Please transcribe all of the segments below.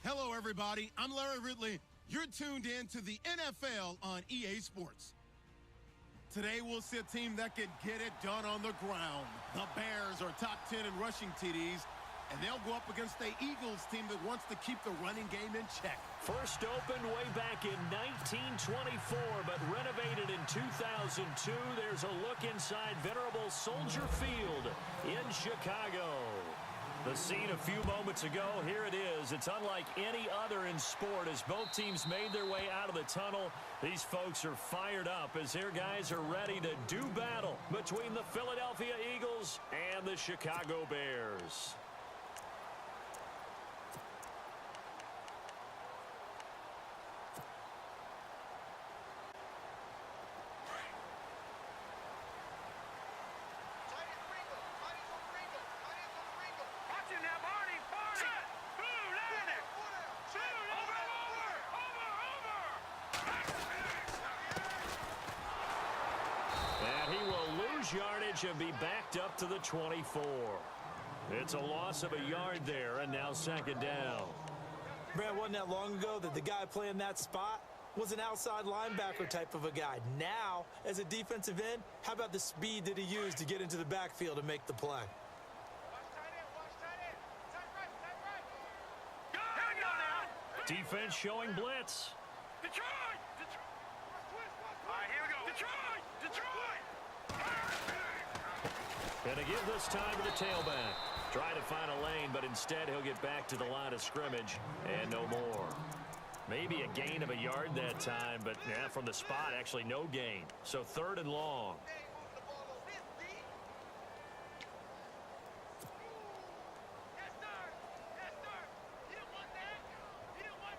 Hello, everybody. I'm Larry Ridley. You're tuned in to the NFL on EA Sports. Today, we'll see a team that can get it done on the ground. The Bears are top 10 in rushing TDs, and they'll go up against the Eagles team that wants to keep the running game in check. First opened way back in 1924, but renovated in 2002. There's a look inside venerable Soldier Field in Chicago. The scene a few moments ago, here it is. It's unlike any other in sport as both teams made their way out of the tunnel. These folks are fired up as their guys are ready to do battle between the Philadelphia Eagles and the Chicago Bears. Yardage and be backed up to the 24. It's a loss of a yard there, and now second down. Brad, wasn't that long ago that the guy playing that spot was an outside linebacker type of a guy. Now, as a defensive end, how about the speed that he used to get into the backfield and make the play? Defense showing blitz. Detroit! All right, here we go. Detroit! Gonna give this time to the tailback. Try to find a lane, but instead he'll get back to the line of scrimmage and no more. Maybe a gain of a yard that time, but yeah, from the spot, actually no gain. So third and long.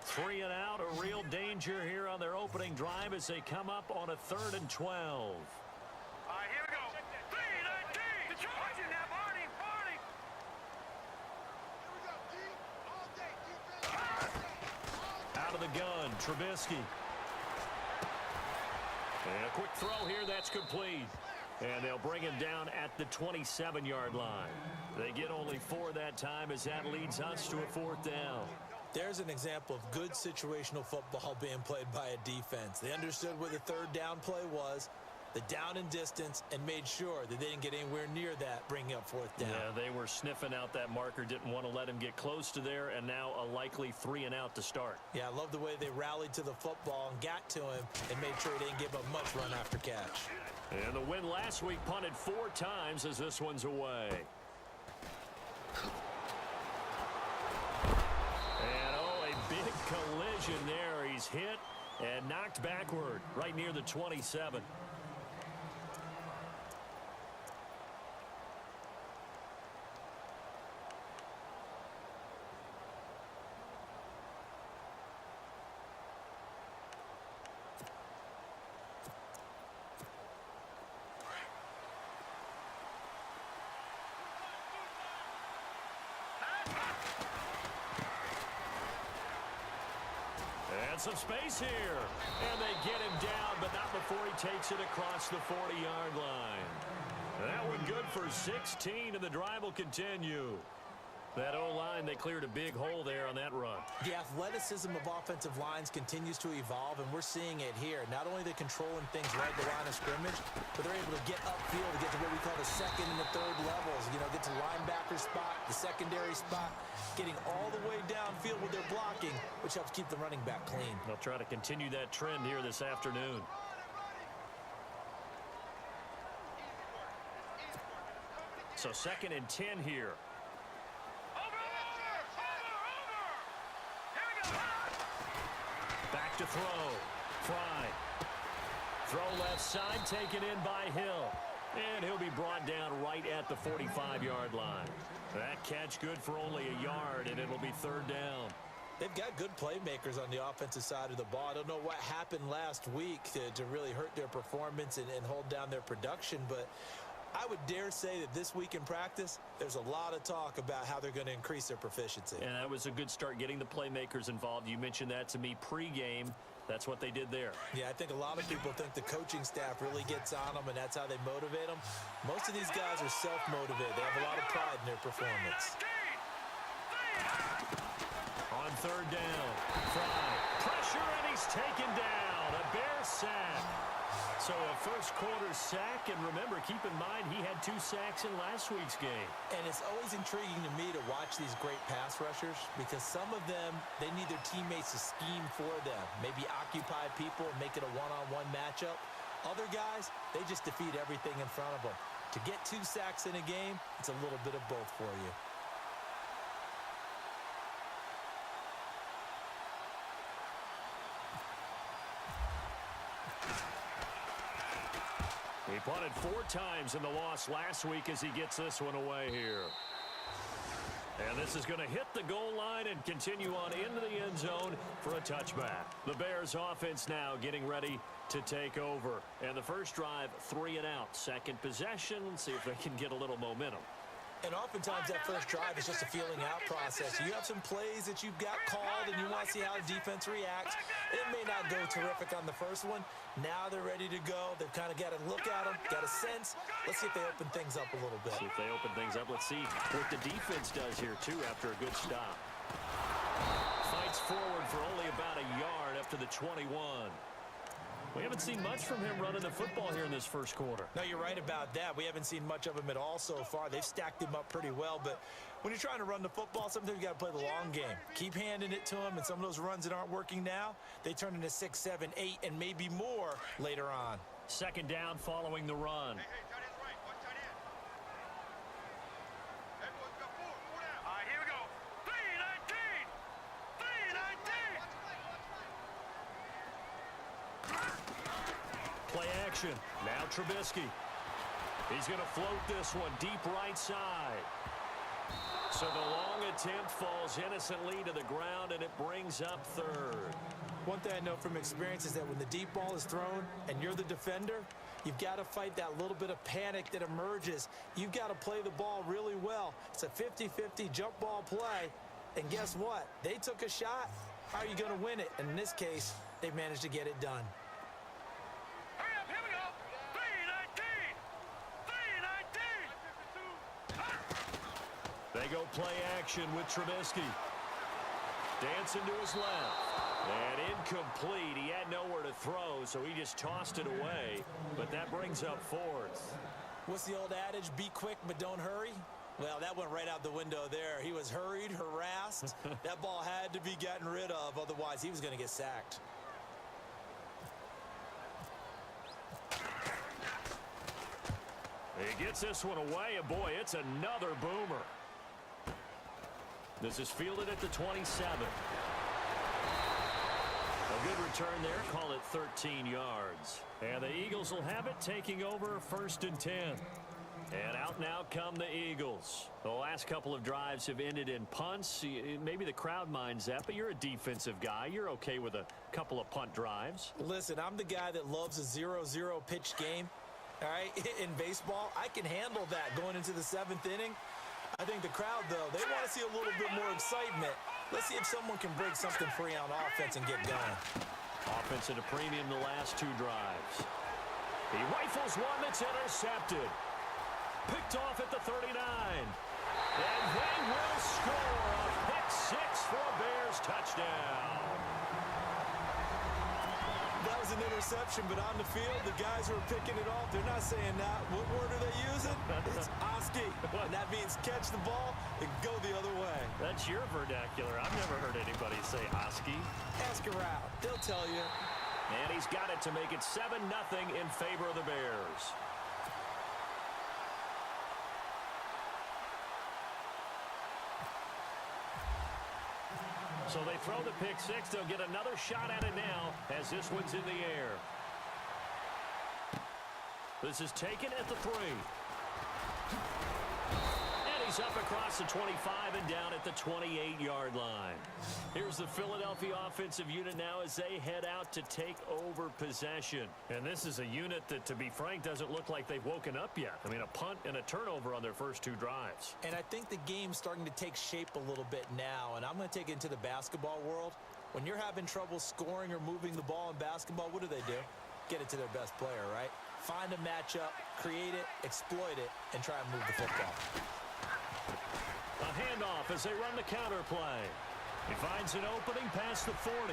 Three and out, a real danger here on their opening drive as they come up on a 3rd and 12. All right, here we go. 3-19. Detroit. Watching that, Barney. Out of the gun, Trubisky. And a quick throw here, that's complete. And they'll bring him down at the 27-yard line. They get only 4 that time as that leads us to a 4th down. There's an example of good situational football being played by a defense. They understood where the 3rd down play was, the down and distance, and made sure that they didn't get anywhere near that, bringing up 4th down. Yeah, they were sniffing out that marker, didn't want to let him get close to there, and now a likely 3 and out to start. Yeah, I love the way they rallied to the football and got to him and made sure he didn't give up much run after catch. And the win last week punted 4 times as this one's away. Big collision there. He's hit and knocked backward right near the 27. And some space here. And they get him down, but not before he takes it across the 40-yard line. That one good for 16, and the drive will continue. That O-line, they cleared a big hole there on that run. The athleticism of offensive lines continues to evolve, and we're seeing it here. Not only are they controlling things right at the line of scrimmage, but they're able to get upfield to get to what we call the 2nd and the 3rd levels. You know, get to linebacker spot, the secondary spot, getting all the way downfield with their blocking, which helps keep the running back clean. They'll try to continue that trend here this afternoon. So 2nd and 10 here. Back to throw. Fry. Throw left side, taken in by Hill. And he'll be brought down right at the 45-yard line. That catch good for only a yard, and it'll be 3rd down. They've got good playmakers on the offensive side of the ball. I don't know what happened last week to really hurt their performance and hold down their production, but I would dare say that this week in practice, there's a lot of talk about how they're going to increase their proficiency. And that was a good start getting the playmakers involved. You mentioned that to me pregame. That's what they did there. Yeah, I think a lot of people think the coaching staff really gets on them, and that's how they motivate them. Most of these guys are self-motivated. They have a lot of pride in their performance. On third down, Fry, pressure, and he's taken down. A Bear sack. So a first quarter sack, and remember, keep in mind, he had 2 sacks in last week's game. And it's always intriguing to me to watch these great pass rushers because some of them, they need their teammates to scheme for them, maybe occupy people and make it a one-on-one matchup. Other guys, they just defeat everything in front of them. To get 2 sacks in a game, it's a little bit of both for you. He punted 4 times in the loss last week as he gets this one away here. And this is going to hit the goal line and continue on into the end zone for a touchback. The Bears offense now getting ready to take over. And the first drive, 3 and out. Second possession, see if they can get a little momentum. And oftentimes that first drive is just a feeling out process. You have some plays that you've got called and you want to see how the defense reacts. It may not go terrific on the first one. Now they're ready to go. They've kind of got to look at them, got a sense. Let's see if they open things up a little bit. See if they open things up. Let's see what the defense does here, too, after a good stop. Fights forward for only about a yard up to the 21. We haven't seen much from him running the football here in this first quarter. No, you're right about that. We haven't seen much of him at all so far. They've stacked him up pretty well, but when you're trying to run the football, sometimes you got to play the long game. Keep handing it to him, and some of those runs that aren't working now, they turn into 6, 7, 8, and maybe more later on. Second down following the run. Hey, tight end's right. Watch tight end. Hey, boys, we got 4. 4 down. All right, here we go. 3-19. 3-19. Play action. Now Trubisky. He's going to float this one deep right side. So the long attempt falls innocently to the ground, and it brings up third. One thing I know from experience is that when the deep ball is thrown and you're the defender, you've got to fight that little bit of panic that emerges. You've got to play the ball really well. It's a 50-50 jump ball play. And guess what? They took a shot. How are you going to win it? And in this case, they managed to get it done. Hurry up, here we go. 3-19. 3-19. They go play action with Trubisky. Dancing to his left. And incomplete. He had nowhere to throw, so he just tossed it away. But that brings up fourth. What's the old adage? Be quick, but don't hurry? Well, that went right out the window there. He was hurried, harassed. That ball had to be gotten rid of. Otherwise, he was going to get sacked. He gets this one away, and boy, it's another boomer. This is fielded at the 27. A good return there, call it 13 yards. And the Eagles will have it, taking over 1st and 10. And out now come the Eagles. The last couple of drives have ended in punts. Maybe the crowd minds that, but you're a defensive guy. You're okay with a couple of punt drives. Listen, I'm the guy that loves a 0-0 pitch game. All right, in baseball, I can handle that going into the 7th inning. I think the crowd, though, they want to see a little bit more excitement. Let's see if someone can break something free on offense and get going. Offense at a premium the last 2 drives. He rifles one that's intercepted. Picked off at the 39. And they will score a pick 6 for a Bears touchdown. That was an interception, but on the field, the guys who are picking it off, they're not saying that. What word are they using? It's Oski. And that means catch the ball and go the other way. That's your vernacular. I've never heard anybody say Oski. Ask around. They'll tell you. And he's got it to make it 7-0 in favor of the Bears. So they throw the pick 6. They'll get another shot at it now as this one's in the air. This is taken at the 3. And He's up across the 25 and down at the 28-yard line. Here's the Philadelphia offensive unit now as they head out to take over possession. And this is a unit that, to be frank, doesn't look like they've woken up yet. I mean, a punt and a turnover on their first two drives. And I think the game's starting to take shape a little bit now, and I'm going to take it into the basketball world. When you're having trouble scoring or moving the ball in basketball, what do? Get it to their best player, right? Find a matchup, create it, exploit it, and try and move the football. A handoff as they run the counter play. He finds an opening past the 40.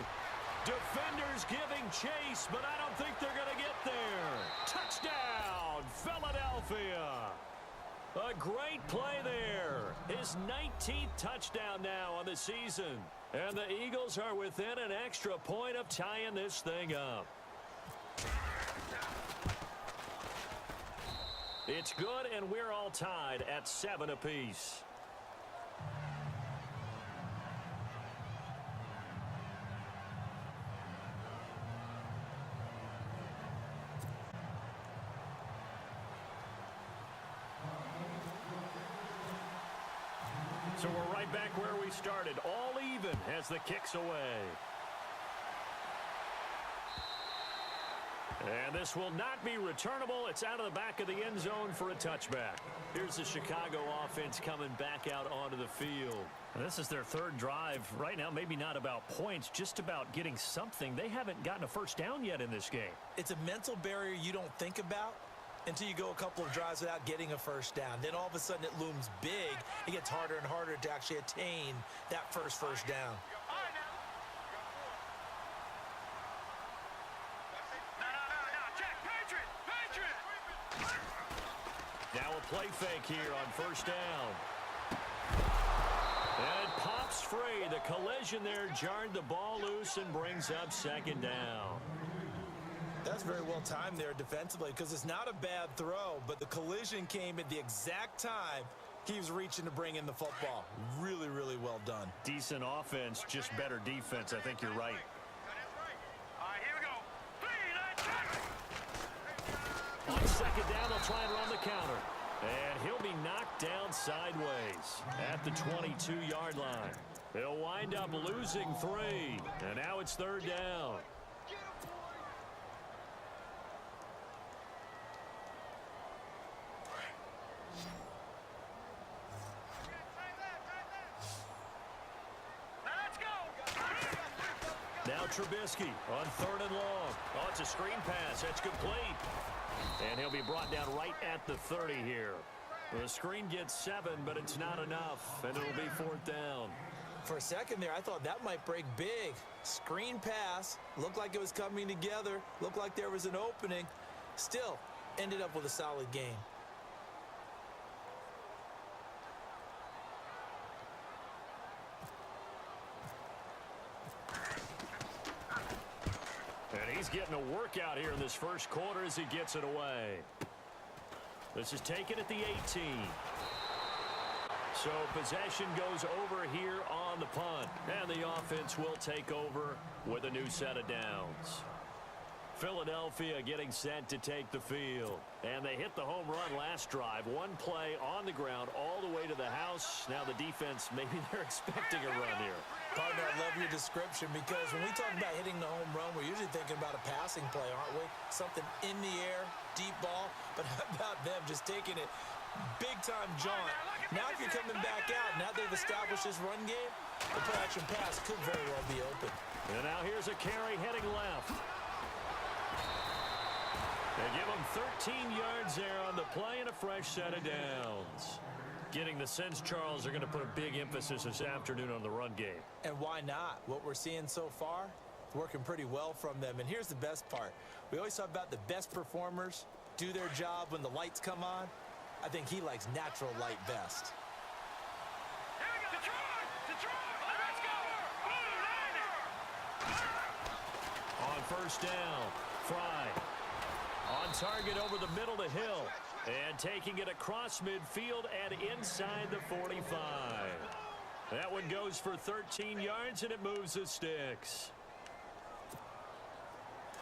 Defenders giving chase, but I don't think they're going to get there. Touchdown, Philadelphia. A great play there. His 19th touchdown now on the season. And the Eagles are within an extra point of tying this thing up. It's good, and we're all tied at 7 apiece. So we're right back where we started, all even as the kick's away. And this will not be returnable. It's out of the back of the end zone for a touchback. Here's the Chicago offense coming back out onto the field. And this is their third drive. Right now, maybe not about points, just about getting something. They haven't gotten a first down yet in this game. It's a mental barrier you don't think about until you go a couple of drives without getting a first down. Then all of a sudden it looms big. It gets harder and harder to actually attain that first down. Now a play fake here on first down. And it pops free. The collision there jarred the ball loose and brings up second down. That's very well timed there defensively because it's not a bad throw, but the collision came at the exact time he was reaching to bring in the football. Really, really well done. Decent offense, just better defense. I think you're right. All right, here we go. On second down, they'll try and run the counter. And he'll be knocked down sideways at the 22-yard line. They'll wind up losing 3. And now it's third down. Now Trubisky on third and long. Oh, it's a screen pass. That's complete. And he'll be brought down right at the 30 here. The screen gets 7, but it's not enough, and it'll be fourth down. For a second there, I thought that might break big. Screen pass. Looked like it was coming together. Looked like there was an opening. Still, ended up with a solid game. And he's getting a workout here in this first quarter as he gets it away. This is taken at the 18. So possession goes over here on the punt. And the offense will take over with a new set of downs. Philadelphia getting set to take the field. And they hit the home run last drive. One play on the ground all the way to the house. Now the defense, maybe they're expecting a run here. Partner, I love your description because when we talk about hitting the home run, we're usually thinking about a passing play, aren't we? Something in the air, deep ball. But how about them just taking it big-time jaunt? Now if you're coming back out, now they've established this run game, the play-action pass could very well be open. And now here's a carry heading left. They give him 13 yards there on the play and a fresh set of downs. Getting the sense, Charles, are going to put a big emphasis this afternoon on the run game. And why not? What we're seeing so far, it's working pretty well from them. And here's the best part. We always talk about the best performers do their job when the lights come on. I think he likes natural light best. Here we go. Detroit. Let's go. On first down, Fry. On target over the middle to Hill. And taking it across midfield and inside the 45. That one goes for 13 yards, and it moves the sticks. All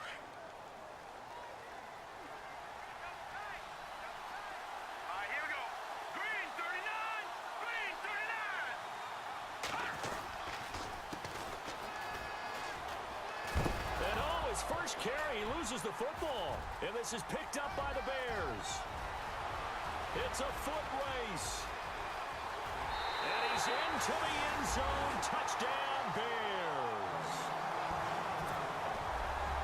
right, here we go. Green, 39. first carry, he loses the football. And this is picked up by the Bears. It's a foot race. And he's into the end zone. Touchdown, Bears.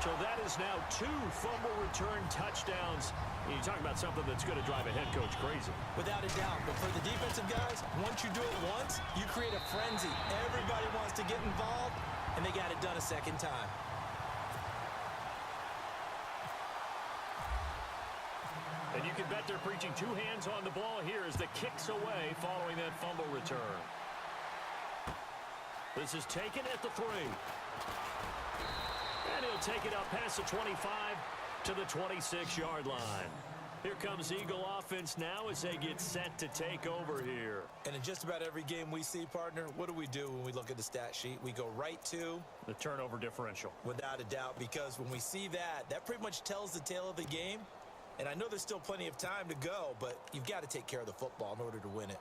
So that is now 2 fumble return touchdowns. You talk about something that's going to drive a head coach crazy. Without a doubt. But for the defensive guys, once you do it once, you create a frenzy. Everybody wants to get involved, and they got it done a second time. And you can bet they're preaching 2 hands on the ball here as the kick's away following that fumble return. This is taken at the 3. And he'll take it up past the 25 to the 26-yard line. Here comes Eagle offense now as they get set to take over here. And in just about every game we see, partner, what do when we look at the stat sheet? We go right to the turnover differential. Without a doubt, because when we see that, that pretty much tells the tale of the game. And I know there's still plenty of time to go, but you've got to take care of the football in order to win it.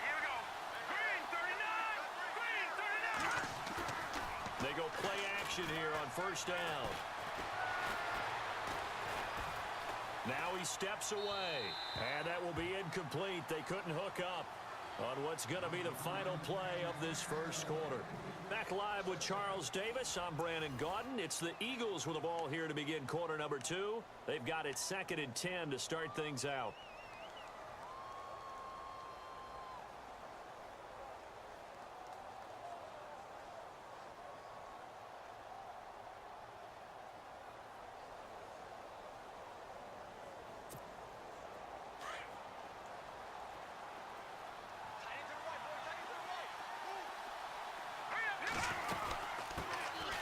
Here we go. Green 39. Green 39. They go play action here on first down. Now he steps away. And that will be incomplete. They couldn't hook up on what's going to be the final play of this first quarter. Back live with Charles Davis. I'm Brandon Gaudin. It's the Eagles with the ball here to begin quarter number 2. They've got it 2nd and 10 to start things out.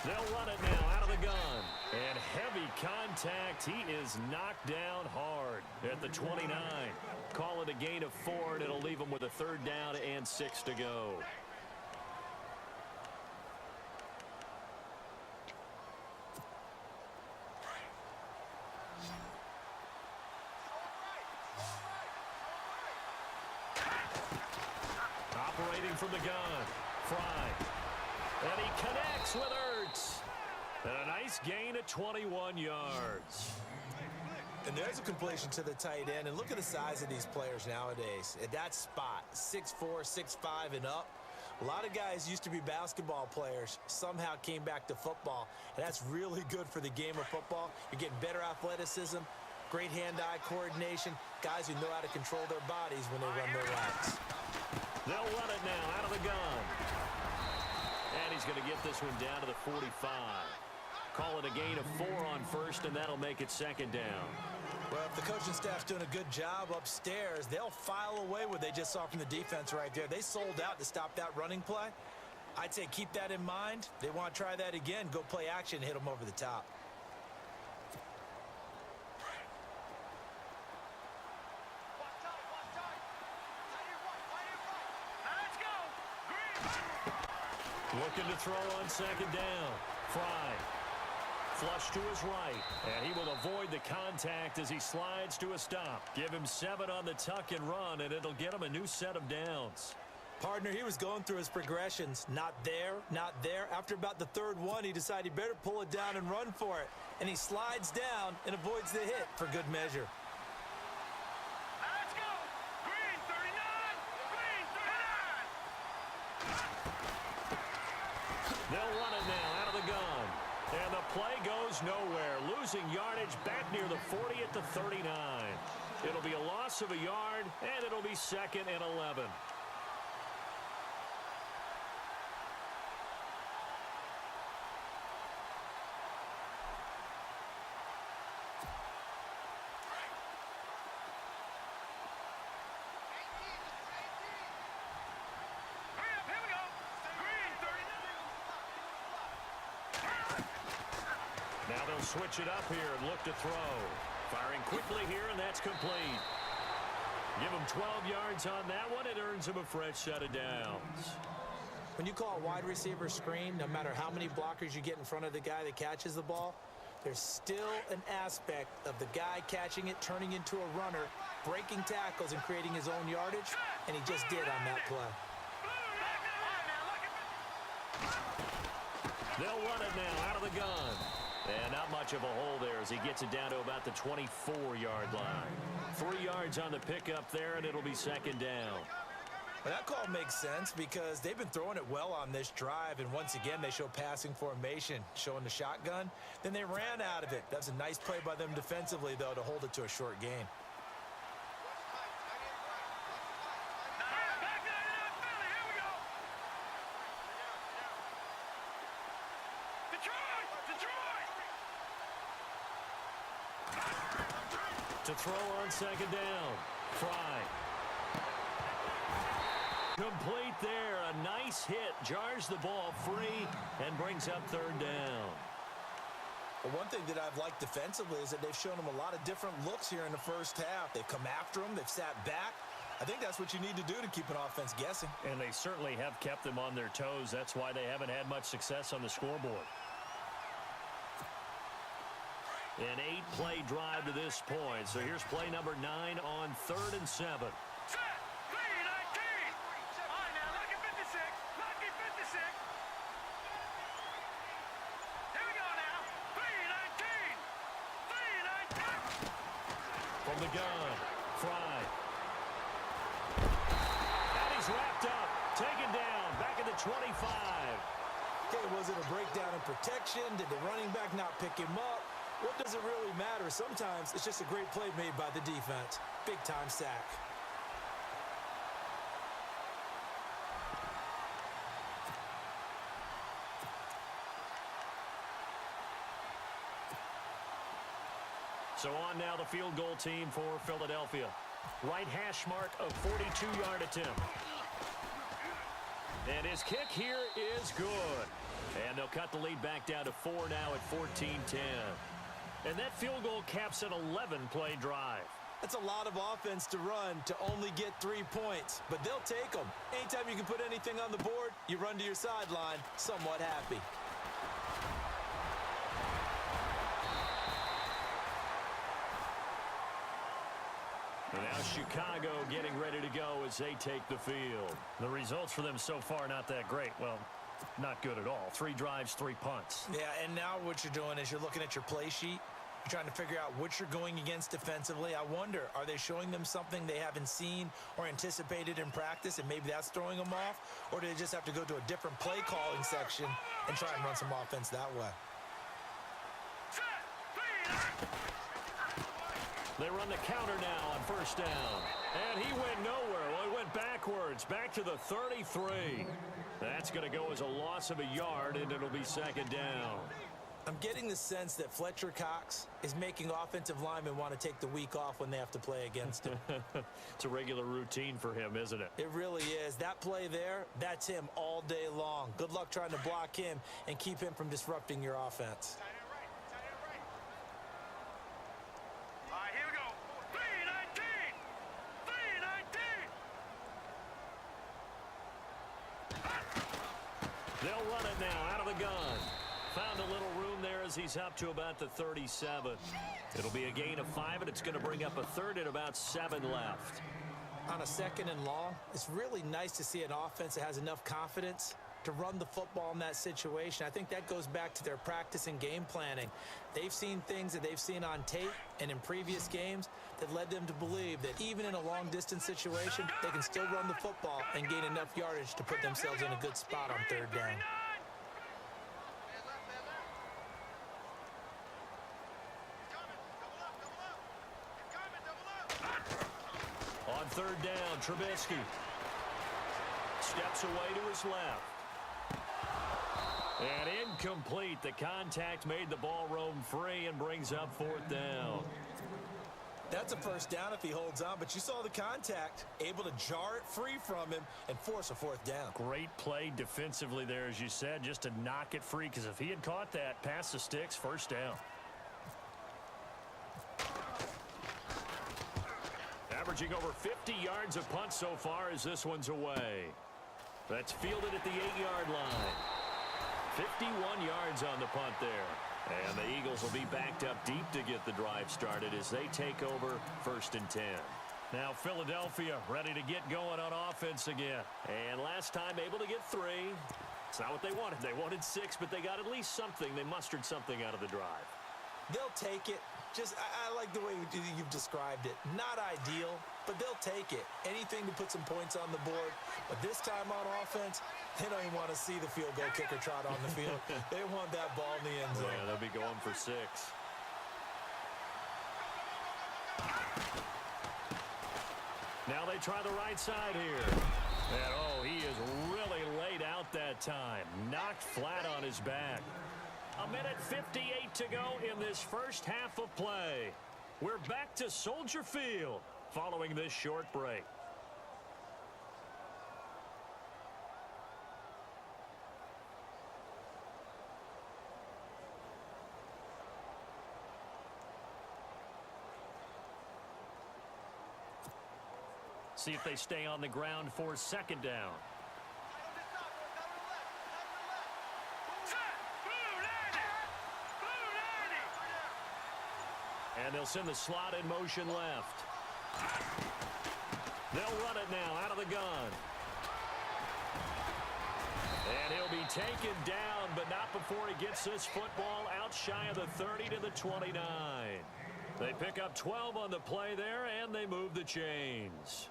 They'll run it now out of the gun. And heavy contact. He is knocked down hard at the 29. Call it a gain of 4, and it'll leave him with a 3rd down and 6 to go. Operating from the gun. Fry. And he connects with Ertz. And a nice gain of 21 yards. And there's a completion to the tight end. And look at the size of these players nowadays. At that spot, 6'4", 6'5", and up. A lot of guys used to be basketball players, somehow came back to football. And that's really good for the game of football. You're getting better athleticism, great hand-eye coordination, guys who know how to control their bodies when they run their routes. They'll run it now out of the gun. And he's going to get this one down to the 45. Call it a gain of 4 on first, and that'll make it 2nd down. Well, if the coaching staff's doing a good job upstairs, they'll file away what they just saw from the defense right there. They sold out to stop that running play. I'd say keep that in mind. They want to try that again, go play action, hit them over the top. Looking to throw on 2nd down. Fry. Flush to his right. And he will avoid the contact as he slides to a stop. Give him 7 on the tuck and run, and it'll get him a new set of downs. Partner, he was going through his progressions. Not there, not there. After about the 3rd one, he decided he better pull it down and run for it. And he slides down and avoids the hit for good measure. Let's go. Green 39. Green 39. They'll run it now out of the gun. And the play goes nowhere. Losing yardage back near the 40 at the 39. It'll be a loss of a yard, and it'll be 2nd and 11. Now they'll switch it up here and look to throw. Firing quickly here, and that's complete. Give him 12 yards on that one. It earns him a fresh set of downs. When you call a wide receiver screen, no matter how many blockers you get in front of the guy that catches the ball, there's still an aspect of the guy catching it, turning into a runner, breaking tackles and creating his own yardage, and he just did on that play. They'll run it now out of the gun. And not much of a hole there as he gets it down to about the 24-yard line. 3 yards on the pickup there, and it'll be second down. Well, that call makes sense because they've been throwing it well on this drive, and once again, they show passing formation, showing the shotgun. Then they ran out of it. That was a nice play by them defensively, though, to hold it to a short gain. To throw on second down. Fry. Complete there. A nice hit. Jars the ball free and brings up third down. Well, one thing that I've liked defensively is that they've shown them a lot of different looks here in the first half. They've come after them. They've sat back. I think that's what you need to do to keep an offense guessing. And they certainly have kept them on their toes. That's why they haven't had much success on the scoreboard. An 8-play drive to this point. So here's play number 9 on 3rd and 7. Set! 3-19! All right, now, lucky 56. Lucky 56. Here we go now. 3-19. 3-19. From the gun, Fry. And he's wrapped up. Taken down. Back at the 25. Okay, was it a breakdown in protection? Did the running back not pick him up? What does it really matter? Sometimes it's just a great play made by the defense. Big-time sack. So on now the field goal team for Philadelphia. Right hash mark of 42-yard attempt. And his kick here is good. And they'll cut the lead back down to 4 now at 14-10. And that field goal caps an 11-play drive. That's a lot of offense to run to only get 3 points, but they'll take them. Anytime you can put anything on the board, you run to your sideline somewhat happy. And now Chicago getting ready to go as they take the field. The results for them so far not that great. Well, not good at all. 3 drives, 3 punts. Yeah, and now what you're doing is you're looking at your play sheet. You're trying to figure out what you're going against defensively. I wonder, are they showing them something they haven't seen or anticipated in practice, and maybe that's throwing them off? Or do they just have to go to a different play calling section and try and run some offense that way? They run the counter now on first down. And he went nowhere. Well, he went backwards, back to the 33. That's going to go as a loss of a yard, and it'll be second down. I'm getting the sense that Fletcher Cox is making offensive linemen want to take the week off when they have to play against him. It's a regular routine for him, isn't it? It really is. That play there, that's him all day long. Good luck trying to block him and keep him from disrupting your offense. All right, here we go. 3-19. 3-19. They'll run it now out of the gun. Found a little room there as he's up to about the 37. It'll be a gain of 5, and it's going to bring up a third and about 7 left. On a second and long, it's really nice to see an offense that has enough confidence to run the football in that situation. I think that goes back to their practice and game planning. They've seen things that they've seen on tape and in previous games that led them to believe that even in a long-distance situation, they can still run the football and gain enough yardage to put themselves in a good spot on third down. On third down, Trubisky steps away to his left. And incomplete. The contact made the ball roam free and brings up fourth down. That's a first down if he holds on, but you saw the contact, able to jar it free from him and force a fourth down. Great play defensively there, as you said, just to knock it free, because if he had caught that, past the sticks, first down. Averaging over 50 yards a punt so far as this one's away. That's fielded at the 8-yard line. 51 yards yards on the punt there. And the Eagles will be backed up deep to get the drive started as they take over 1st and 10. Now Philadelphia ready to get going on offense again. And last time able to get 3. It's not what they wanted. They wanted 6, but they got at least something. They mustered something out of the drive. They'll take it. I like the way you've described it. Not ideal, but they'll take it. Anything to put some points on the board. But this time on offense, they don't even want to see the field goal kicker trot on the field. They want that ball in the end zone. Yeah, they'll be going for 6. Now they try the right side here. And, oh, he is really laid out that time. Knocked flat on his back. 1:58 to go in this first half of play. We're back to Soldier Field following this short break. See if they stay on the ground for 2nd down. And they'll send the slot in motion left. They'll run it now out of the gun. And he'll be taken down, but not before he gets this football out shy of the 30 to the 29. They pick up 12 on the play there, and they move the chains.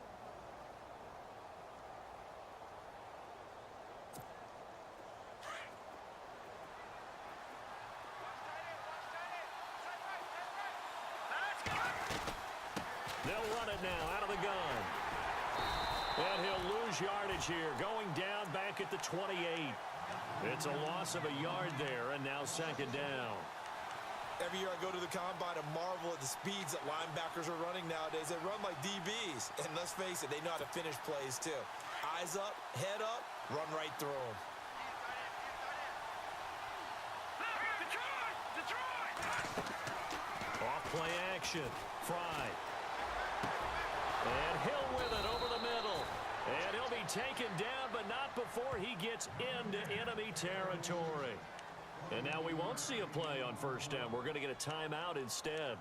They'll run it now out of the gun. And he'll lose yardage here, going down back at the 28. It's a loss of a yard there, and now 2nd down. Every year I go to the combine and marvel at the speeds that linebackers are running nowadays. They run like DBs. And let's face it, they know how to finish plays too. Eyes up, head up, run right through them. Off play action. Fry. And Hill with it over the middle. And he'll be taken down, but not before he gets into enemy territory. And now we won't see a play on 1st down. We're going to get a timeout instead,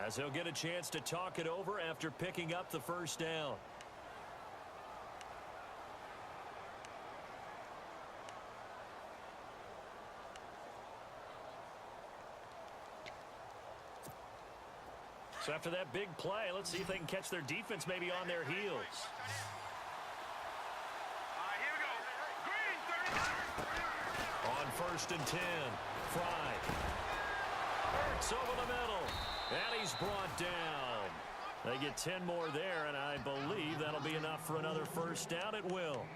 as he'll get a chance to talk it over after picking up the 1st down. So after that big play, let's see if they can catch their defense maybe on their heels. Here we go. Green, 30. On 1st and 10, Fry. Hurts over the middle, and he's brought down. They get 10 more there, and I believe that'll be enough for another 1st down. It will.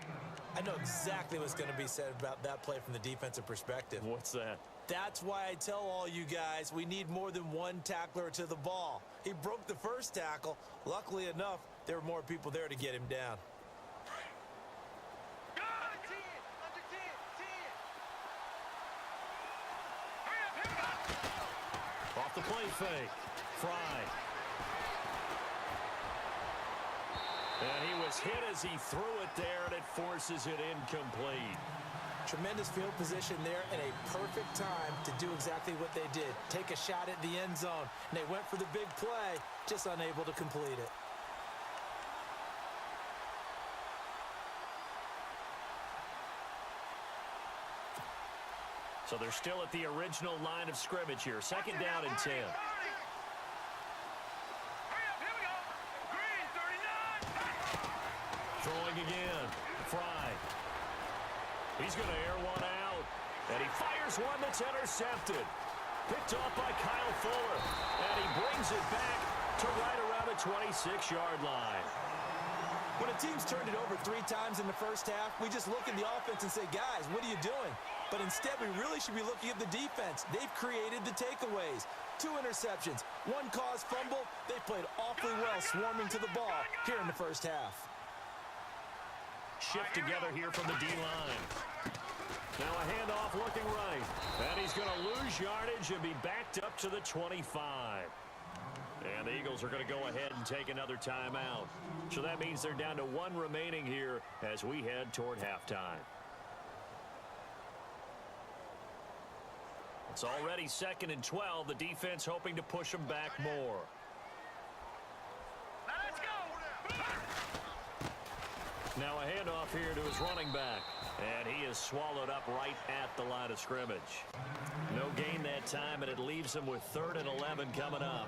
I know exactly what's going to be said about that play from the defensive perspective. What's that? That's why I tell all you guys we need more than one tackler to the ball. He broke the 1st tackle. Luckily enough, there were more people there to get him down. Off the play fake. Fry. And he was hit as he threw it there, and it forces it incomplete. Tremendous field position there and a perfect time to do exactly what they did. Take a shot at the end zone. And they went for the big play, just unable to complete it. So they're still at the original line of scrimmage here. 2nd down and 10. Throwing again. Fry. He's going to air one out. And he fires one that's intercepted. Picked off by Kyle Fuller. And he brings it back to right around the 26-yard line. When a team's turned it over 3 times in the first half, we just look at the offense and say, guys, what are you doing? But instead, we really should be looking at the defense. They've created the takeaways. 2 interceptions, 1 caused fumble. They played awfully well swarming to the ball here in the first half. Shift together here from the D-line. Now a handoff looking right. And he's going to lose yardage and be backed up to the 25. And the Eagles are going to go ahead and take another timeout. So that means they're down to 1 remaining here as we head toward halftime. It's already 2nd and 12. The defense hoping to push them back more. Now let's go. Now a handoff here to his running back. And he is swallowed up right at the line of scrimmage. No gain that time, and it leaves him with 3rd and 11 coming up.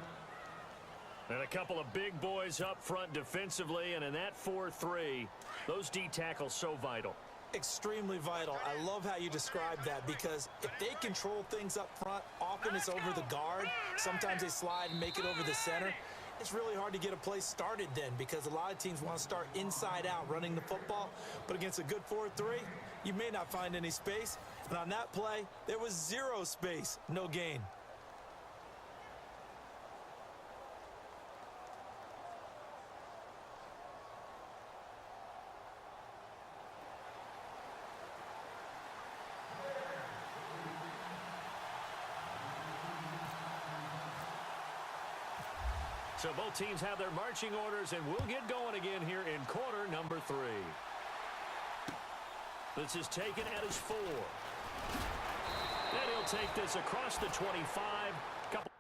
And a couple of big boys up front defensively, and in that 4-3, those D tackles so vital. Extremely vital. I love how you describe that, because if they control things up front, often it's over the guard. Sometimes they slide and make it over the center. It's really hard to get a play started then, because a lot of teams want to start inside out running the football. But against a good 4-3, you may not find any space. And on that play, there was 0 space, no gain. So both teams have their marching orders, and we'll get going again here in quarter number 3. This is taken at his 4. And he'll take this across the 25. Couple.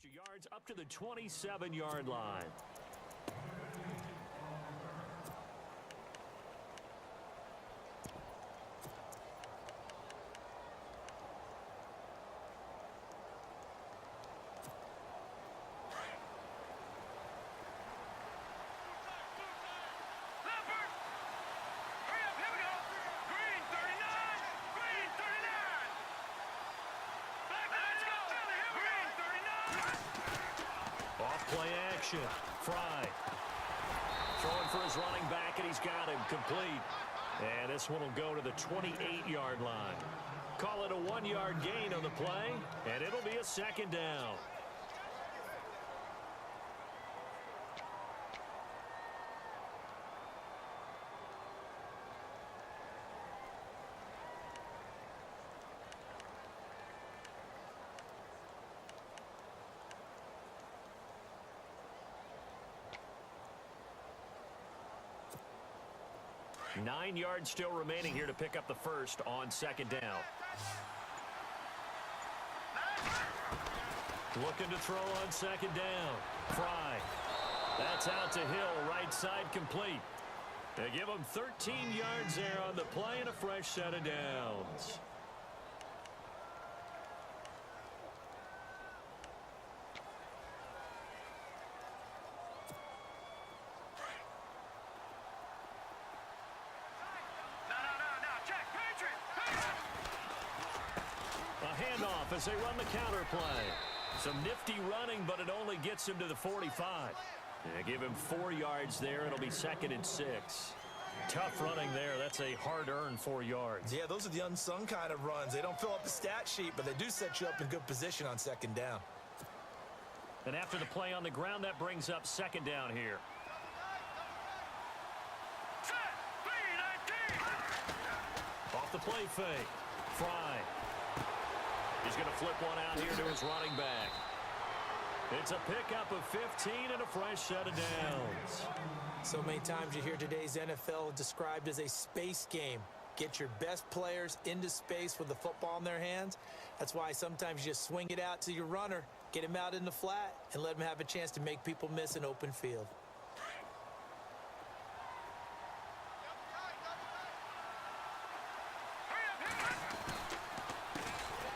Extra yards up to the 27-yard line. Play action. Fry. Throwing for his running back, and he's got him complete. And this one will go to the 28-yard line. Call it a 1-yard gain on the play, and it'll be a 2nd down. Nine yards still remaining here to pick up the first on 2nd down. Looking to throw on 2nd down. Fry. That's out to Hill, right side complete. They give him 13 yards there on the play and a fresh set of downs. As they run the counter play. Some nifty running, but it only gets him to the 45. They give him 4 yards there. It'll be 2nd and 6. Tough running there. That's a hard-earned 4 yards. Yeah, those are the unsung kind of runs. They don't fill up the stat sheet, but they do set you up in good position on 2nd down. And after the play on the ground, that brings up 2nd down here. Off the play fake. Fry. He's going to flip one out here to his running back. It's a pickup of 15 and a fresh set of downs. So many times you hear today's NFL described as a space game. get your best players into space with the football in their hands. That's why sometimes you just swing it out to your runner, get him out in the flat, and let him have a chance to make people miss an open field.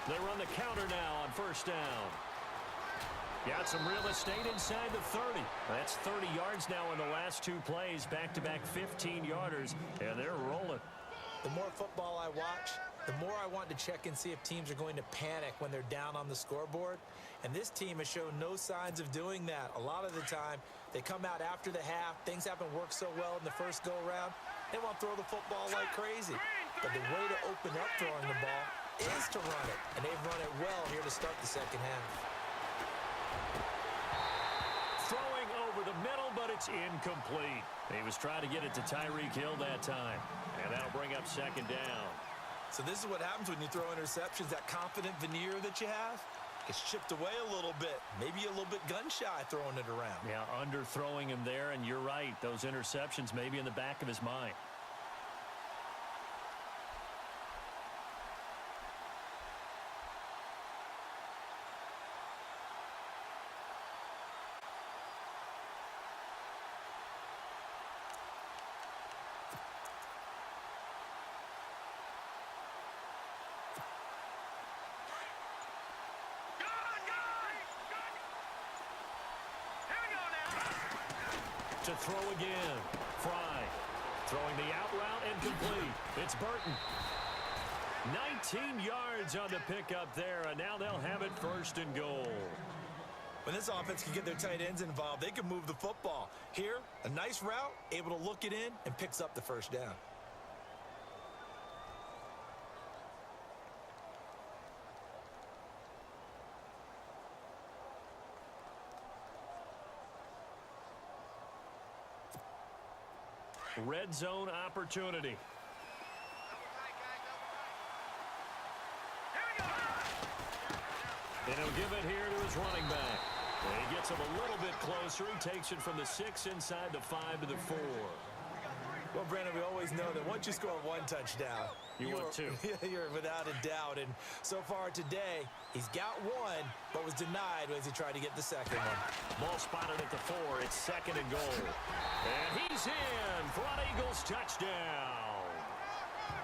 They run the counter now on first down. Got some real estate inside the 30. That's 30 yards now in the last two plays, back-to-back 15-yarders, and they're rolling. The more football I watch, the more I want to check and see if teams are going to panic when they're down on the scoreboard. And this team has shown no signs of doing that. A lot of the time, they come out after the half. Things haven't worked so well in the first go-around. They want to throw the football like crazy. But the way to open up throwing the ball is to run it. And they've run it well here to start the second half. Throwing over the middle, but it's incomplete. He was trying to get it to Tyreek Hill that time. And that'll bring up second down. So this is what happens when you throw interceptions. That confident veneer that you have gets chipped away a little bit. Maybe a little bit gun-shy throwing it around. Yeah, underthrowing him there, and you're right. Those interceptions may be in the back of his mind. To throw again. Fry throwing the out route and complete. It's Burton. 19 yards on the pickup there, and now they'll have it first and goal. When this offense can get their tight ends involved, they can move the football. Here, a nice route, able to look it in, and picks up the first down. Red zone opportunity. And he'll give it here to his running back. And he gets him a little bit closer. He takes it from the 6 inside the 5 to the 4. Well, Brandon, we always know that once you score one touchdown, you want two. You're without a doubt. And so far today, he's got one, but was denied as he tried to get the second one. Ball spotted at the 4. It's second and goal. And he's in for an Eagles touchdown.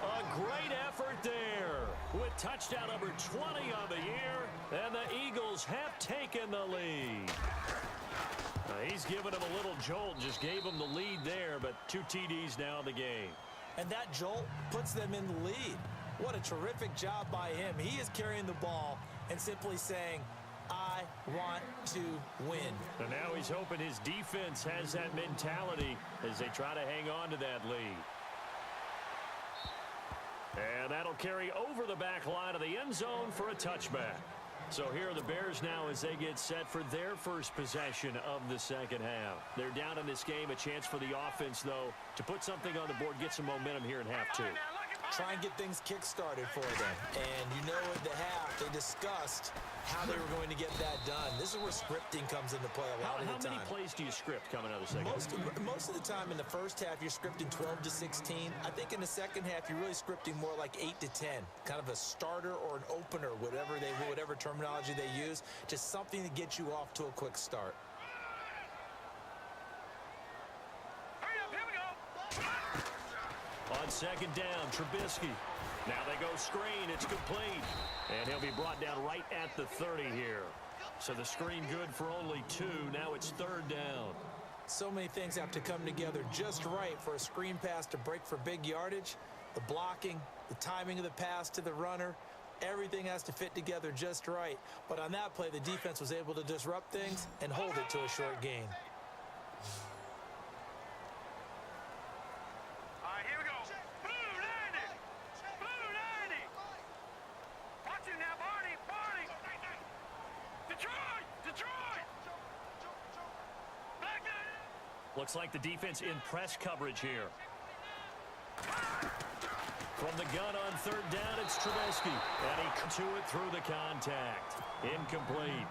A great effort there with touchdown number 20 on the year. And the Eagles have taken the lead. He's given him a little jolt, just gave him the lead there, but 2 TDs now in the game. And that jolt puts them in the lead. What a terrific job by him. He is carrying the ball and simply saying, I want to win. And now he's hoping his defense has that mentality as they try to hang on to that lead. And that'll carry over the back line of the end zone for a touchback. So here are the Bears now as they get set for their first possession of the second half. They're down in this game. A chance for the offense, though, to put something on the board, get some momentum here in half 2. Try and get things kick-started for them. And you know at the half, they discussed how they were going to get that done. This is where scripting comes into play a lot of the time. How many plays do you script coming out of the second half? Most of the time in the first half, you're scripting 12 to 16. I think in the second half, you're really scripting more like 8 to 10. Kind of a starter or an opener, whatever terminology they use. Just something to get you off to a quick start. On second down, Trubisky. Now they go screen. It's complete. And he'll be brought down right at the 30 here. So the screen good for only 2. Now it's third down. So many things have to come together just right for a screen pass to break for big yardage. The blocking, the timing of the pass to the runner, everything has to fit together just right. But on that play, the defense was able to disrupt things and hold it to a short gain. Looks like the defense in press coverage here. From the gun on third down, it's Trubisky. And he to it through the contact. Incomplete.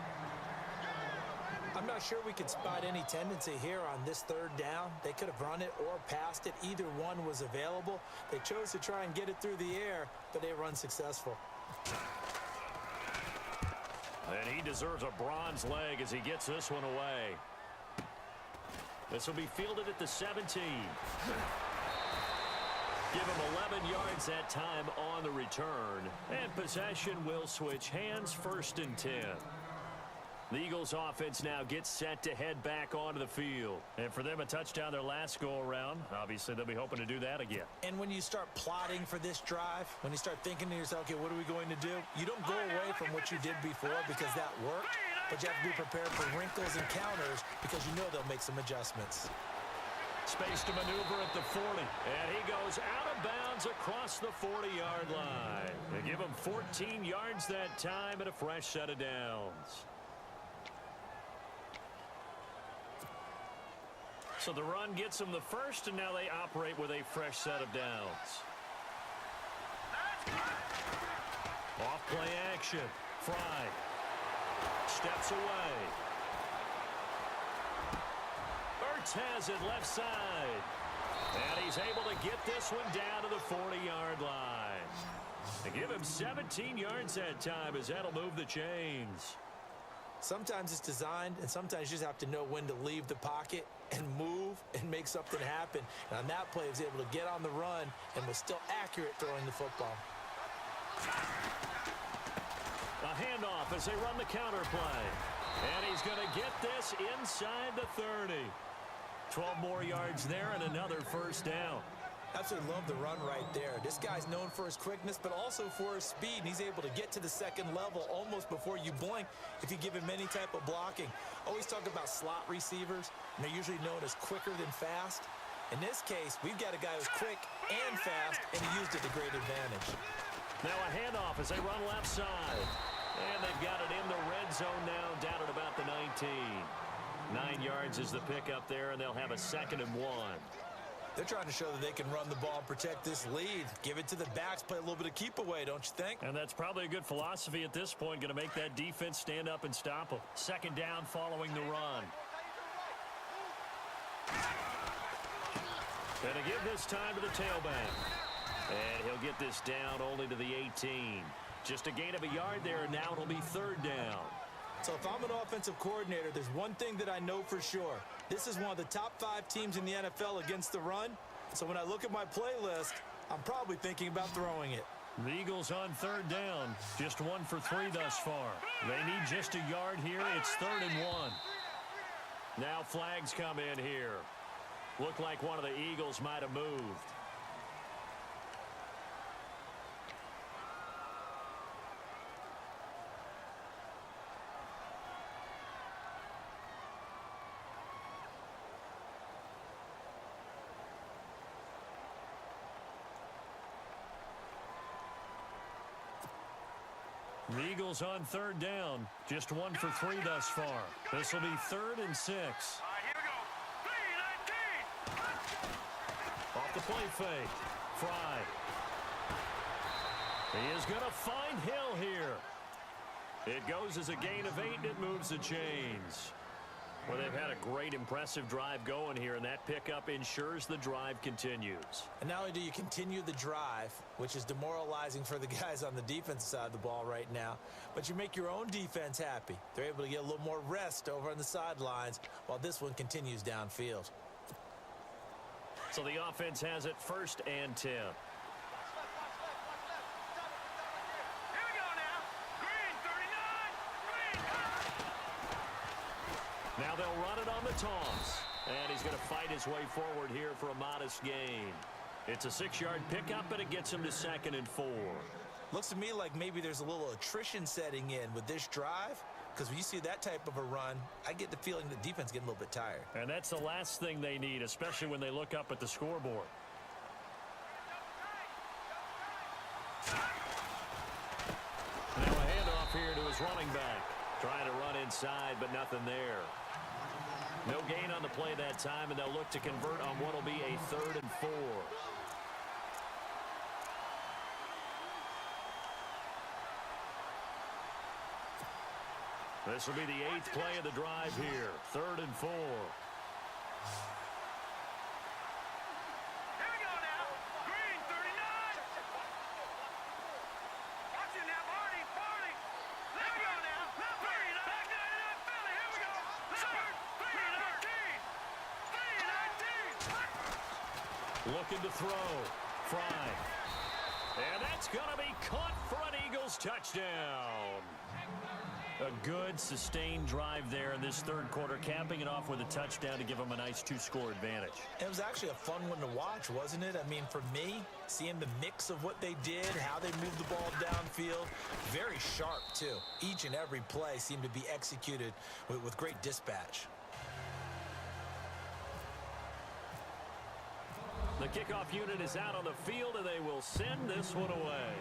I I'm not sure we could spot any tendency here on this third down. They could have run it or passed it. Either one was available. They chose to try and get it through the air, but they were unsuccessful. And he deserves a bronze leg as he gets this one away. This will be fielded at the 17. Give him 11 yards that time on the return. And possession will switch hands, 1st and 10. The Eagles offense now gets set to head back onto the field. And for them, a touchdown their last go-around. Obviously, they'll be hoping to do that again. And when you start plotting for this drive, when you start thinking to yourself, okay, what are we going to do? You don't go away from what you did before because that worked, but you have to be prepared for wrinkles and counters because you know they'll make some adjustments. Space to maneuver at the 40. And he goes out of bounds across the 40-yard line. They give him 14 yards that time and a fresh set of downs. So the run gets them the first, and now they operate with a fresh set of downs. Off play action. Fry steps away. Ertz has it left side. And he's able to get this one down to the 40-yard line. They give him 17 yards that time as that'll move the chains. Sometimes it's designed, and sometimes you just have to know when to leave the pocket and move and make something happen. And on that play, he was able to get on the run and was still accurate throwing the football. A handoff as they run the counter play. And he's going to get this inside the 30. 12 more yards there and another first down. Absolutely love the run right there. This guy's known for his quickness, but also for his speed. And he's able to get to the second level almost before you blink if you give him any type of blocking. Always talk about slot receivers, and they're usually known as quicker than fast. In this case, we've got a guy who's quick and fast, and he used it to great advantage. Now a handoff as they run left side. And they've got it in the red zone now, down at about the 19. 9 yards is the pickup there, and they'll have a 2nd and 1. They're trying to show that they can run the ball and protect this lead. Give it to the backs, play a little bit of keep away, don't you think? And that's probably a good philosophy at this point, going to make that defense stand up and stop them. 2nd down following the run. And to give this time to the tailback. And he'll get this down only to the 18. Just a gain of a yard there, and now it'll be 3rd down. So if I'm an offensive coordinator, there's one thing that I know for sure. This is one of the top 5 teams in the NFL against the run. So when I look at my playlist, I'm probably thinking about throwing it. The Eagles on 3rd down. Just 1 for 3 thus far. They need just a yard here. It's 3rd and 1. Now flags come in here. Looked like one of the Eagles might have moved. The Eagles on 3rd down. Just 1 for 3 thus far. This will be 3rd and 6. Here we go. 3-19. Off the play fake. Fry. He is going to find Hill here. It goes as a gain of 8, and it moves the chains. Well, they've had a great, impressive drive going here, and that pickup ensures the drive continues. And not only do you continue the drive, which is demoralizing for the guys on the defensive side of the ball right now, but you make your own defense happy. They're able to get a little more rest over on the sidelines while this one continues downfield. So the offense has it 1st and 10. Here we go now. Green 39. Green. Now they'll run it on the toss. And he's going to fight his way forward here for a modest gain. It's a 6-yard pickup, and it gets him to 2nd and 4. Looks to me like maybe there's a little attrition setting in with this drive, because when you see that type of a run, I get the feeling the defense getting a little bit tired. And that's the last thing they need, especially when they look up at the scoreboard. Now a handoff here to his running back. Trying to run inside, but nothing there. No gain on the play that time, and they'll look to convert on what will be a 3rd and 4. This will be the 8th play of the drive here. 3rd and 4. Here we go now. Green, 39. Watch it now, Barney. There we go now. Back 99 Philly. Here we go. Leopard, 319. Looking to throw. Fry. And that's going to be caught for an Eagles touchdown. A good, sustained drive there in this 3rd quarter, capping it off with a touchdown to give them a nice 2-score advantage. It was actually a fun one to watch, wasn't it? I mean, for me, seeing the mix of what they did, how they moved the ball downfield, very sharp, too. Each and every play seemed to be executed with great dispatch. The kickoff unit is out on the field, and they will send this one away.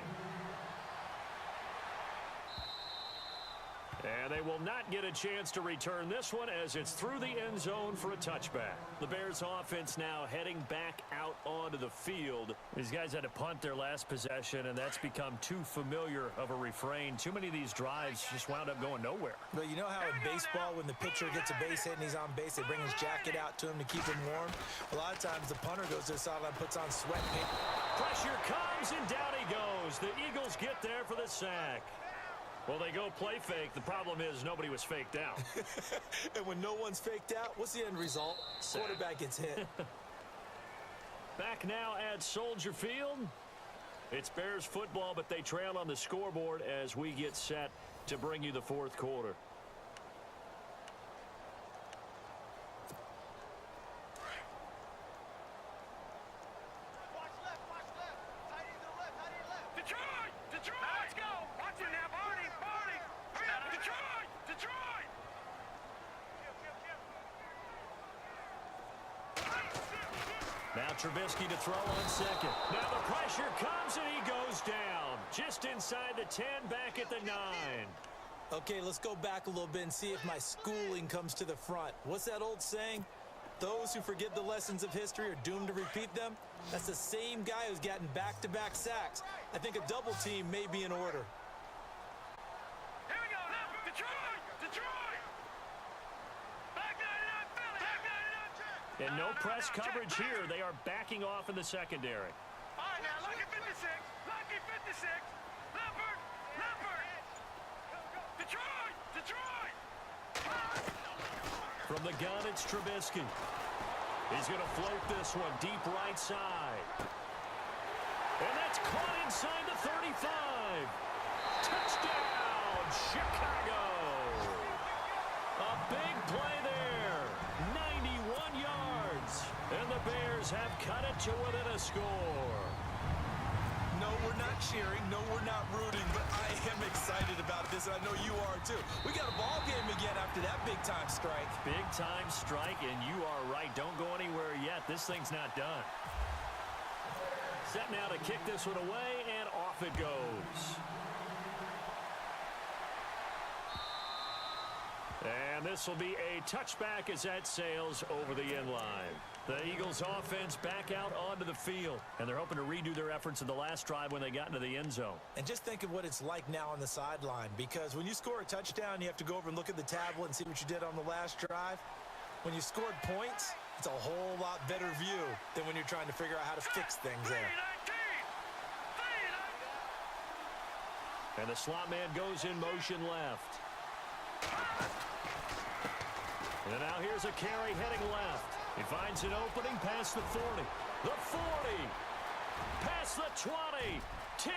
And they will not get a chance to return this one as it's through the end zone for a touchback. The Bears offense now heading back out onto the field. These guys had to punt their last possession, and that's become too familiar of a refrain. Too many of these drives just wound up going nowhere. But you know how in baseball, when the pitcher gets a base hit and he's on base, they bring his jacket out to him to keep him warm? A lot of times the punter goes to the sideline, puts on sweatpants. Pressure comes, and down he goes. The Eagles get there for the sack. Well, they go play fake. The problem is nobody was faked out. And when no one's faked out, what's the end result? Sack. Quarterback gets hit. Back now at Soldier Field. It's Bears football, but they trail on the scoreboard as we get set to bring you the 4th quarter. Detroit! Let's go! Watch it now, Barney! Hurry up, Detroit! Now Trubisky to throw on 2nd. Now the pressure comes, and he goes down. Just inside the 10, back at the 9. Okay, let's go back a little bit and see if my schooling comes to the front. What's that old saying? Those who forget the lessons of history are doomed to repeat them. That's the same guy who's gotten back-to-back sacks. I think a double team may be in order. Here we go now. Detroit! Back 99 Philly. And no press coverage here. They are backing off in the secondary. All right, now, Lucky 56. Leopard. Detroit! From the gun, it's Trubisky. He's going to float this one deep right side. And that's caught inside the 35. Touchdown, Chicago. A big play there. 91 yards. And the Bears have cut it to within a score. No, we're not cheering. No, we're not rooting. But I am excited about this, and I know you are too. We got a ball game again after that big-time strike. Big-time strike, and you are right. Don't go anywhere yet. This thing's not done. Set now to kick this one away, and off it goes. And this will be a touchback as that sails over the end line. The Eagles offense back out onto the field, and they're hoping to redo their efforts in the last drive when they got into the end zone. And just think of what it's like now on the sideline, because when you score a touchdown, you have to go over and look at the tablet and see what you did on the last drive. When you scored points, it's a whole lot better view than when you're trying to figure out how to fix things there. And the slot man goes in motion left. And now here's a carry heading left. He finds an opening past the 40. The 40. Past the 20. 10.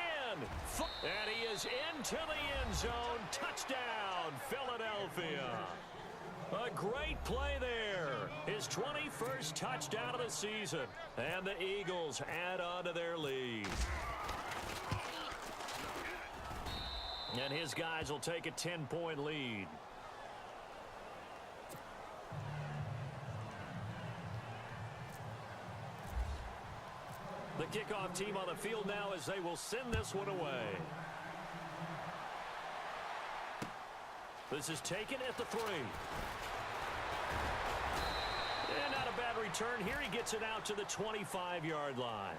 And he is into the end zone. Touchdown, Philadelphia. A great play there. His 21st touchdown of the season. And the Eagles add on to their lead. And his guys will take a 10-point lead. The kickoff team on the field now as they will send this one away. This is taken at the 3. And not a bad return here. He gets it out to the 25-yard line.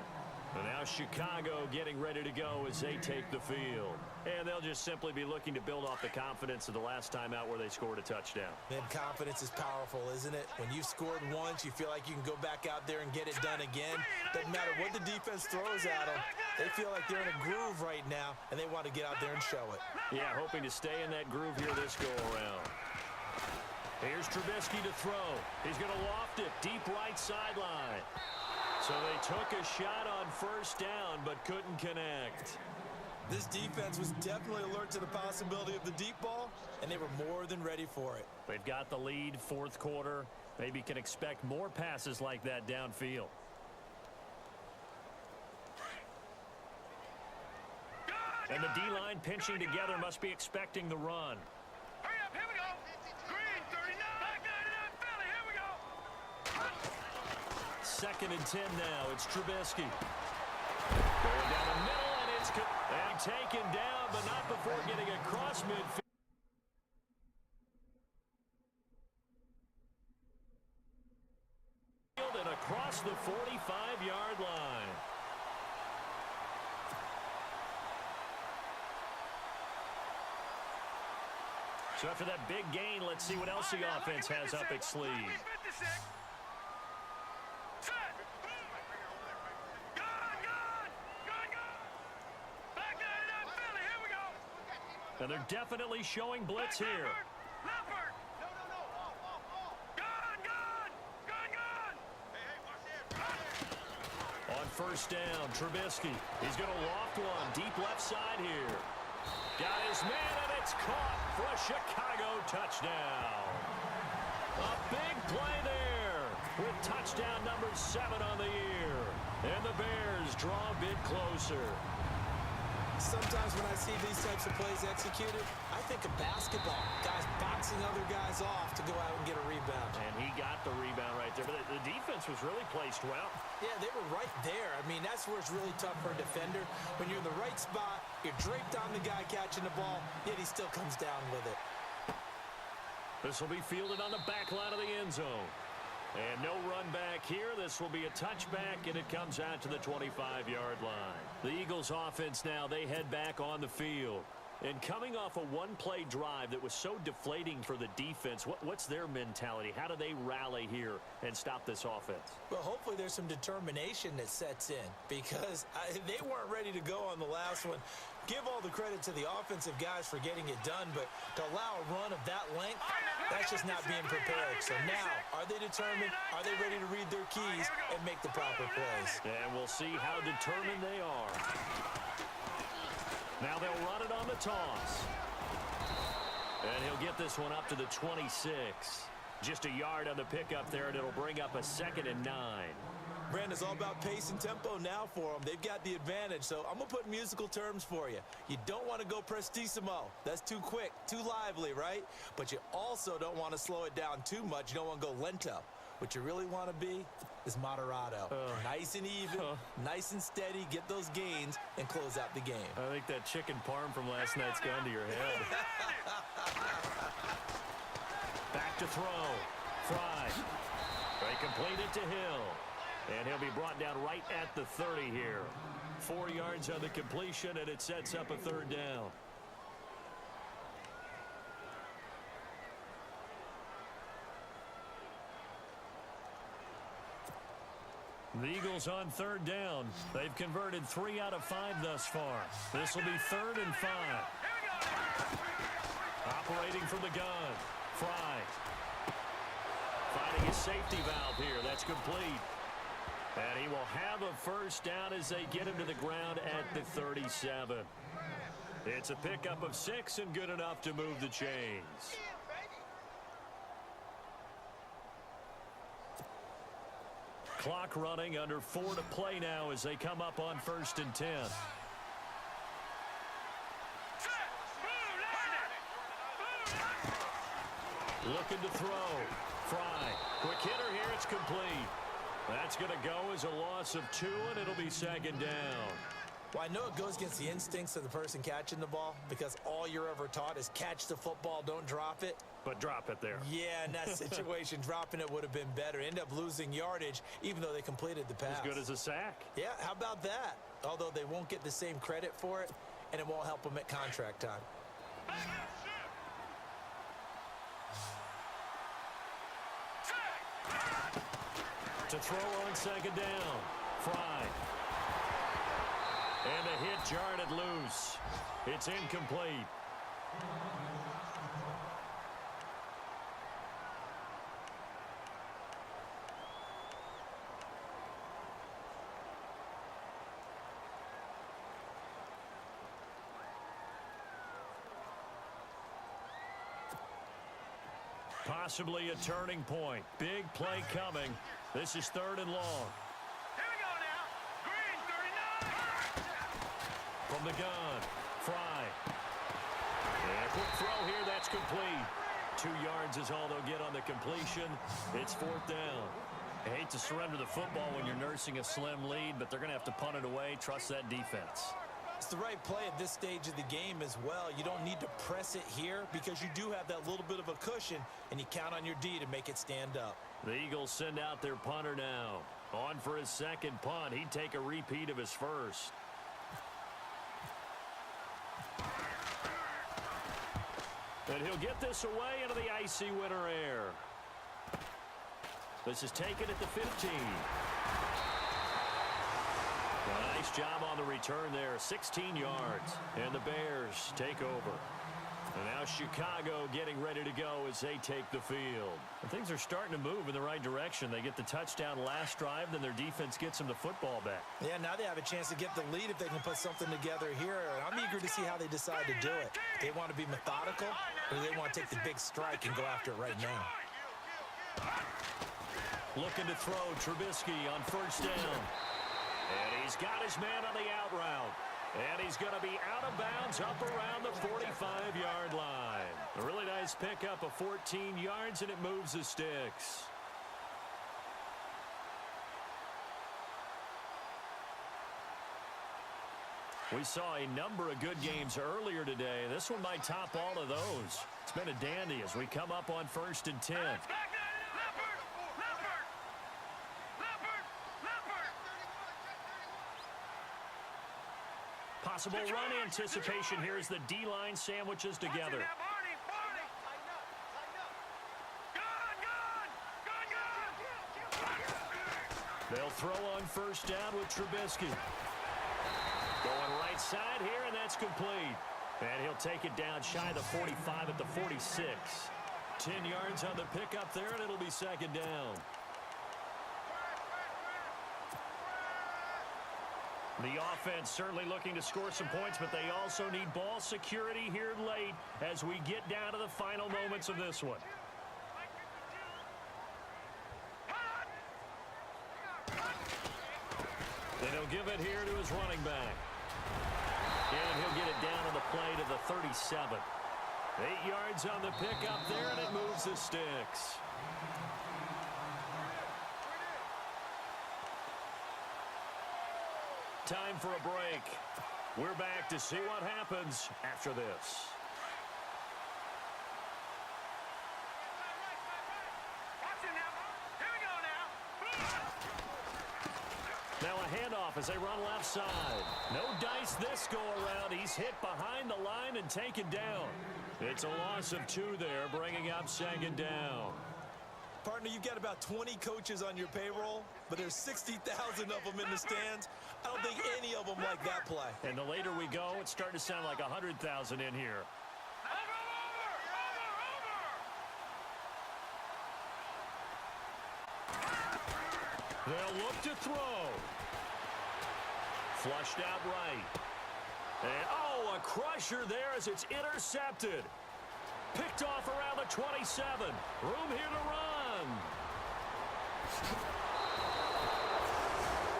And now Chicago getting ready to go as they take the field. And they'll just simply be looking to build off the confidence of the last time out where they scored a touchdown. Man, confidence is powerful, isn't it? When you've scored once, you feel like you can go back out there and get it done again. Doesn't matter what the defense throws at them. They feel like they're in a groove right now, and they want to get out there and show it. Yeah, hoping to stay in that groove here this go-around. Here's Trubisky to throw. He's going to loft it deep right sideline. So they took a shot on first down, but couldn't connect. This defense was definitely alert to the possibility of the deep ball, and they were more than ready for it. They've got the lead, fourth quarter. Maybe can expect more passes like that downfield. And the D-line pinching together must be expecting the run. Hurry up, here we go. Green, 39. Back 99, Philly, here we go. 2nd and 10 now. It's Trubisky. Going down the middle, and it's taken down, but not before getting across midfield. And across the 45-yard line. So after that big gain, let's see what else the offense has up its sleeve. And they're definitely showing blitz here. On first down, Trubisky. He's going to loft one deep left side here. Got his man, and it's caught for a Chicago touchdown. A big play there with touchdown number 7 on the year. And the Bears draw a bit closer. Sometimes when I see these types of plays executed, I think of basketball. Guys boxing other guys off to go out and get a rebound. And he got the rebound right there. But the defense was really placed well. Yeah, they were right there. I mean, that's where it's really tough for a defender. When you're in the right spot, you're draped on the guy catching the ball, yet he still comes down with it. This will be fielded on the back line of the end zone. And no run back here. This will be a touchback, and it comes out to the 25-yard line. The Eagles offense now, they head back on the field. And coming off a one-play drive that was so deflating for the defense, what's their mentality? How do they rally here and stop this offense? Well, hopefully there's some determination that sets in because they weren't ready to go on the last one. Give all the credit to the offensive guys for getting it done, but to allow a run of that length, that's just not being prepared. So now, are they determined? Are they ready to read their keys and make the proper plays? And we'll see how determined they are. Now they'll run it on the toss. And he'll get this one up to the 26. Just a yard on the pickup there, and it'll bring up a 2nd and 9. Brandon, it's all about pace and tempo now for them. They've got the advantage, so I'm going to put musical terms for you. You don't want to go prestissimo. That's too quick, too lively, right? But you also don't want to slow it down too much. You don't want to go lento. What you really want to be is moderato. Nice and even, nice and steady, get those gains, and close out the game. I think that chicken parm from last night's gone to your head. Back to throw. Fry. They complete it to Hill. And he'll be brought down right at the 30 here. 4 yards on the completion, and it sets up a 3rd down. The Eagles on 3rd down. They've converted 3 out of 5 thus far. This will be 3rd and 5. Operating from the gun. Fry. Finding his safety valve here. That's complete. And he will have a first down as they get him to the ground at the 37. It's a pickup of 6 and good enough to move the chains. Clock running, under 4 to play now as they come up on 1st and 10. Looking to throw. Fry. Quick hitter here. It's complete. That's going to go as a loss of 2, and it'll be 2nd down. Well, I know it goes against the instincts of the person catching the ball because all you're ever taught is catch the football, don't drop it. But drop it there. Yeah, in that situation, dropping it would have been better. End up losing yardage, even though they completed the pass. As good as a sack. Yeah, how about that? Although they won't get the same credit for it, and it won't help them at contract time. To throw on second down. Fry. And a hit jarred it loose. It's incomplete. Possibly a turning point. Big play coming. This is 3rd and long. Here we go now. Green 39. From the gun. Fry. And a quick throw here. That's complete. 2 yards is all they'll get on the completion. It's 4th down. I hate to surrender the football when you're nursing a slim lead, but they're going to have to punt it away. Trust that defense. It's the right play at this stage of the game as well. You don't need to press it here because you do have that little bit of a cushion, and you count on your D to make it stand up. The Eagles send out their punter now. On for his second punt. He'd take a repeat of his first. And he'll get this away into the icy winter air. This is taken at the 15. A nice job on the return there. 16 yards. And the Bears take over. And now Chicago getting ready to go as they take the field. And things are starting to move in the right direction. They get the touchdown last drive, then their defense gets them the football back. Yeah, now they have a chance to get the lead if they can put something together here. And I'm eager to see how they decide to do it. They want to be methodical, or they want to take the big strike and go after it right now. Looking to throw Trubisky on 1st down. And he's got his man on the out route. And he's going to be out of bounds up around the 45-yard line. A really nice pickup of 14 yards, and it moves the sticks. We saw a number of good games earlier today. This one might top all of those. It's been a dandy as we come up on 1st and 10. Possible run anticipation here as the D-line sandwiches together. They'll throw on 1st down with Trubisky. Going right side here, and that's complete. And he'll take it down shy of the 45 at the 46. 10 yards on the pickup there, and it'll be 2nd down. The offense certainly looking to score some points, but they also need ball security here late as we get down to the final moments of this one. Then he'll give it here to his running back. And he'll get it down on the play to the 37. 8 yards on the pickup there, and it moves the sticks. Time for a break. We're back to see what happens after this. Now a handoff as they run left side. No dice this go around. He's hit behind the line and taken down. It's a loss of 2 there, bringing up 2nd down. Partner, you've got about 20 coaches on your payroll, but there's 60,000 of them in the stands. I don't think any of them like that play. And the later we go, it's starting to sound like 100,000 in here. They'll look to throw. Flushed out right. And, oh, a crusher there as it's intercepted. Picked off around the 27. Room here to run.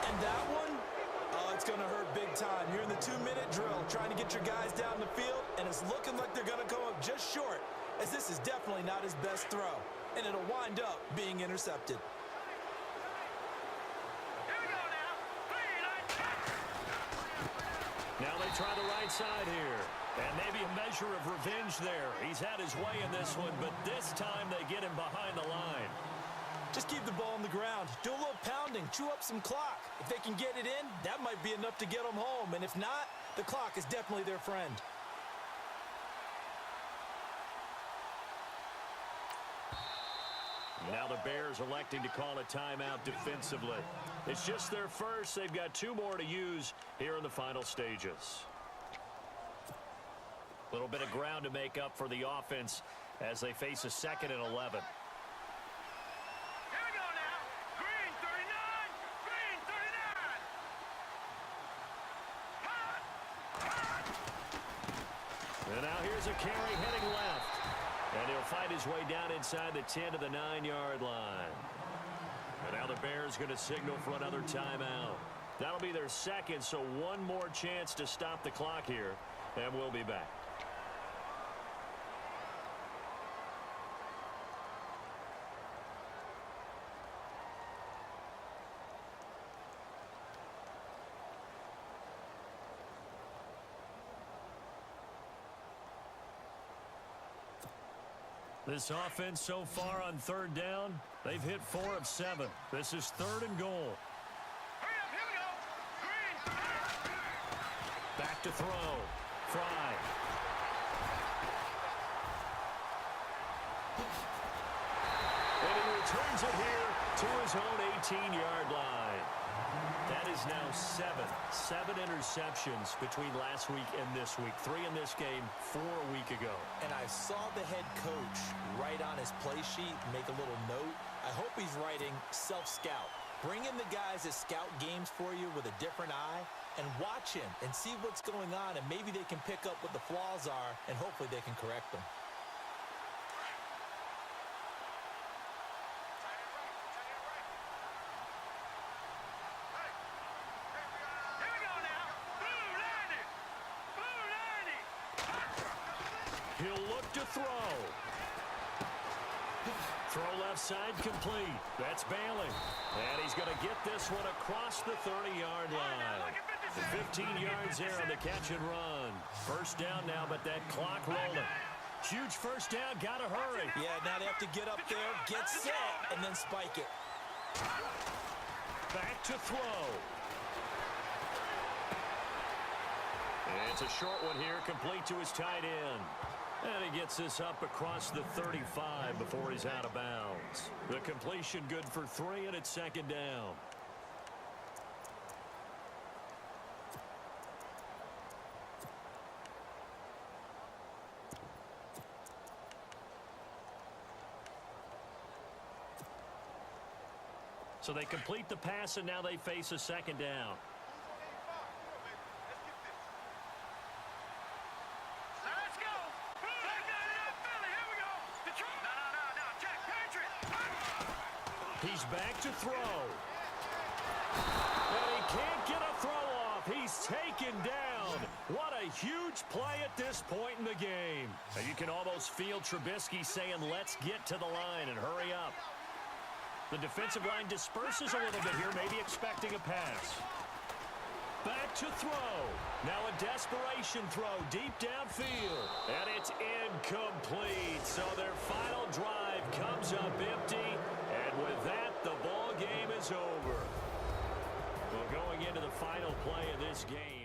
And that one, oh, it's going to hurt big time. You're in the 2-minute drill trying to get your guys down the field, and it's looking like they're going to come up just short, as this is definitely not his best throw, and it'll wind up being intercepted. try the right side here. And maybe a measure of revenge there. He's had his way in this one, but this time they get him behind the line. Just keep the ball on the ground. Do a little pounding. Chew up some clock. If they can get it in, that might be enough to get them home. And if not, the clock is definitely their friend. Now the Bears electing to call a timeout defensively. It's just their first. They've got 2 more to use here in the final stages. A little bit of ground to make up for the offense as they face a 2nd and 11. And now here's a carry heading left. And he'll fight his way down inside the 10 to the 9-yard line. And now the Bears going to signal for another timeout. That'll be their 2nd, so 1 more chance to stop the clock here. And we'll be back. This offense so far on 3rd down, they've hit 4 of 7. This is 3rd and goal. Back to throw. Fry. And he returns it here to his own 18-yard line. That is now 7 interceptions between last week and this week. 3 in this game, 4 a week ago. And I saw the head coach write on his play sheet, make a little note. I hope he's writing self-scout. Bring in the guys that scout games for you with a different eye and watch him and see what's going on, and maybe they can pick up what the flaws are, and hopefully they can correct them. He'll look to throw. Throw left side complete. That's Bailey. And he's going to get this one across the 30-yard line. 15 yards there on the catch and run. First down now, but that clock rolling. Huge first down. Got to hurry. Yeah, now they have to get up there, get set, and then spike it. Back to throw. And it's a short one here, complete to his tight end. And he gets this up across the 35 before he's out of bounds. The completion good for 3, and it's 2nd down. So they complete the pass, and now they face a 2nd down. He's back to throw. And he can't get a throw off. He's taken down. What a huge play at this point in the game. And you can almost feel Trubisky saying, let's get to the line and hurry up. The defensive line disperses a little bit here, maybe expecting a pass. Back to throw. Now a desperation throw deep downfield. And it's incomplete. So their final drive comes up empty. And with that, the ball game is over. Well, going into the final play of this game.